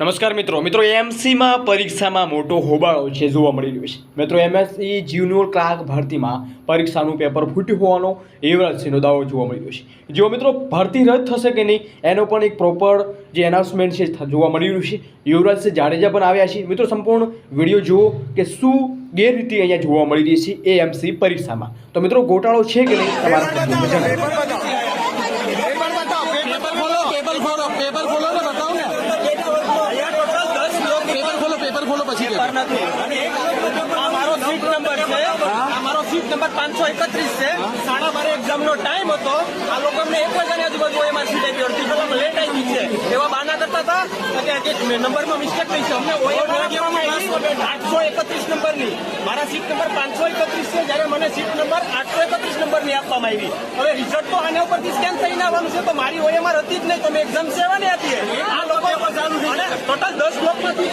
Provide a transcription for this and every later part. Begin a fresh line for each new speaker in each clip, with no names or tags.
નમસ્કાર મિત્રો એમસીમાં પરીક્ષામાં મોટો હોબાળો છે જોવા મળી રહ્યો છે. મિત્રો એમએસસી જુનિયર ક્લાર્ક ભરતીમાં પરીક્ષાનું પેપર ફૂટ્યું હોવાનો યુવરાજસિંહનો દાવો જોવા મળી રહ્યો છે. જો મિત્રો ભરતી રદ થશે કે નહીં એનો પણ એક પ્રોપર જે એનાઉન્સમેન્ટ છે જોવા મળી રહ્યું છે. યુવરાજસિંહ જાડેજા પણ આવ્યા છે. મિત્રો સંપૂર્ણ વિડીયો જુઓ કે શું ગેરરીતિ અહીંયા જોવા મળી રહી છે એએમસી પરીક્ષામાં. તો મિત્રો ગોટાળો છે કે નહીં તમારા
નંબર 531 છે. 12:30 એક્ઝામનો ટાઈમ હતો. આ લોકો અમને 1 વાગ્યાની આજુબાજુ એમાં સીટ આપી હતી. પેલા લેટ આવી છે એવા બાના કરતા હતા કે નંબરમાં મિસ્ટેક થઈ છે. અમને ઓએમઆર આપવામાં આવી 831 નંબરની. મારા સીટ નંબર 531 છે, જ્યારે મને સીટ નંબર 831 નંબરની આપવામાં આવી. હવે રિઝલ્ટ તો આના ઉપરથી સ્કેન થઈને આવવાનું છે, તો મારી ઓએમઆર હતી જ નહીં. તો મેં એક્ઝામ સેવાની આપી. આ લોકો ટોટલ 10 બ્લોકમાંથી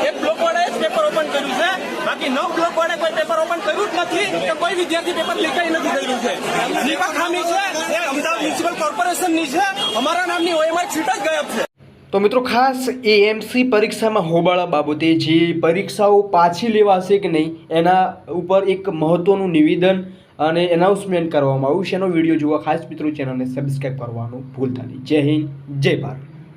એક બ્લોક વાળાએ જ પેપર ઓપન કર્યું છે. બાકી 9 બ્લોક વાળાએ કોઈ પેપર ઓપન કર્યું જ નથી કે કોઈ વિદ્યાર્થી પેપર લીકાઈ નથી કર્યું છે. લીકા ખામી છે એ અમદાવાદ મ્યુનિસિપલ કોર્પોરેશનની છે. અમારા નામની ઓએમઆર સીટ જ ગાયબ છે.
તો મિત્રો ખાસ એએમસી પરીક્ષામાં હોબાળા બાબતે જે પરીક્ષાઓ પાછી લેવાશે કે નહીં એના ઉપર એક મહત્વનું નિવેદન અને એનાઉન્સમેન્ટ કરવામાં આવ્યું છે. એનો વિડીયો જોવા ખાસ મિત્રો ચેનલને સબસ્ક્રાઈબ કરવાનું ભૂલતા નહીં. જય હિન્દ, જય ભારત.